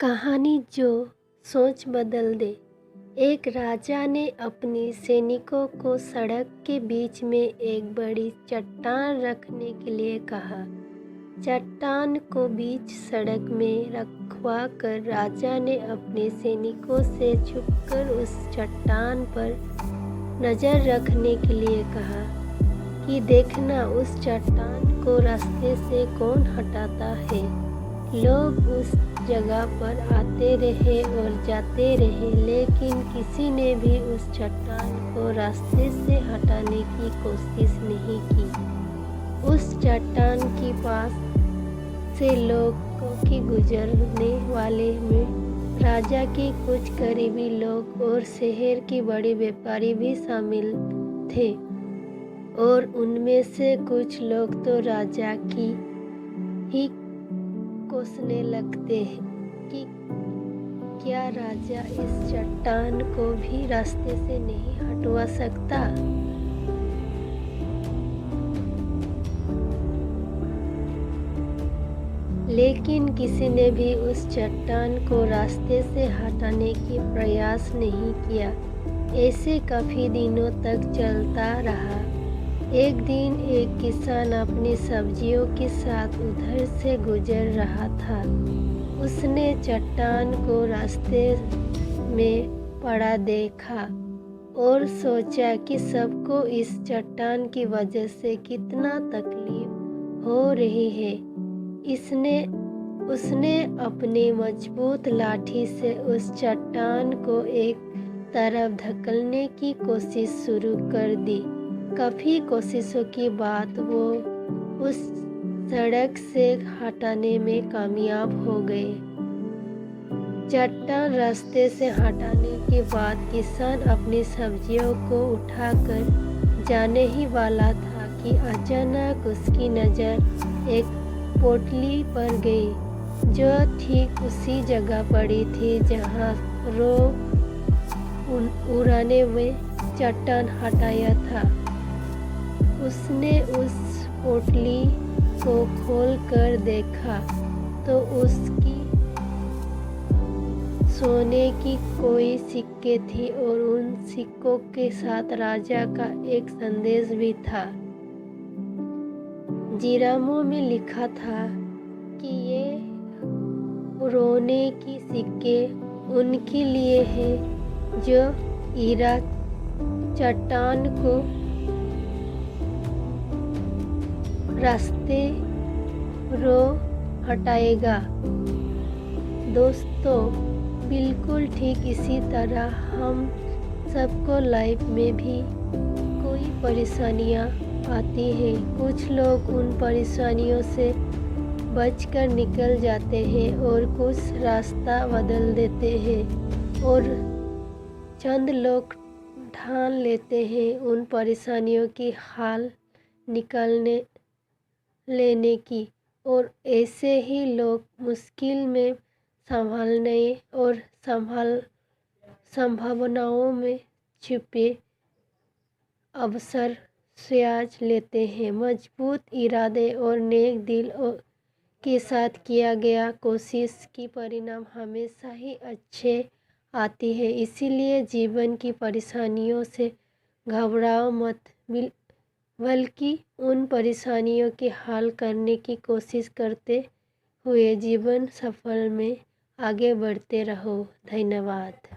कहानी जो सोच बदल दे। एक राजा ने अपने सैनिकों को सड़क के बीच में एक बड़ी चट्टान रखने के लिए कहा। चट्टान को बीच सड़क में रखवा कर राजा ने अपने सैनिकों से छुपकर उस चट्टान पर नज़र रखने के लिए कहा कि देखना उस चट्टान को रास्ते से कौन हटाता है। लोग उस जगह पर आते रहे और जाते रहे, लेकिन किसी ने भी उस चट्टान को रास्ते से हटाने की कोशिश नहीं की। उस चट्टान के पास से लोगों के गुजरने वाले में राजा के कुछ करीबी लोग और शहर के बड़े व्यापारी भी शामिल थे, और उनमें से कुछ लोग तो राजा की ही कोसने लगते हैं कि क्या राजा इस चट्टान को भी रास्ते से नहीं हटवा सकता। लेकिन किसी ने भी उस चट्टान को रास्ते से हटाने की प्रयास नहीं किया। ऐसे काफ़ी दिनों तक चलता रहा। एक दिन एक किसान अपनी सब्जियों के साथ उधर से गुजर रहा था। उसने चट्टान को रास्ते में पड़ा देखा और सोचा कि सबको इस चट्टान की वजह से कितना तकलीफ हो रही है। उसने अपने मजबूत लाठी से उस चट्टान को एक तरफ धकेलने की कोशिश शुरू कर दी। काफ़ी कोशिशों के बाद वो उस सड़क से हटाने में कामयाब हो गए। चट्टान रास्ते से हटाने के बाद किसान अपनी सब्जियों को उठाकर जाने ही वाला था कि अचानक उसकी नज़र एक पोटली पर गई, जो ठीक उसी जगह पड़ी थी जहाँ उड़ाने में चट्टान हटाया था। उसने उस पोटली को खोलकर देखा तो उसकी सोने की कोई सिक्के थी, और उन सिक्कों के साथ राजा का एक संदेश भी था। जीरामों में लिखा था कि ये रोने की सिक्के उनके लिए है जो ईरा चट्टान को रास्ते रो हटाएगा। दोस्तों, बिल्कुल ठीक इसी तरह हम सबको लाइफ में भी कोई परेशानियां आती हैं। कुछ लोग उन परेशानियों से बचकर निकल जाते हैं और कुछ रास्ता बदल देते हैं, और चंद लोग ठान लेते हैं उन परेशानियों की हाल निकालने लेने की, और ऐसे ही लोग मुश्किल में संभालने और संभावनाओं में छिपे अवसर सोच लेते हैं। मजबूत इरादे और नेक दिल के साथ किया गया कोशिश की परिणाम हमेशा ही अच्छे आती है। इसीलिए जीवन की परेशानियों से घबराओ मत, बल्कि उन परेशानियों के हल करने की कोशिश करते हुए जीवन सफल में आगे बढ़ते रहो। धन्यवाद।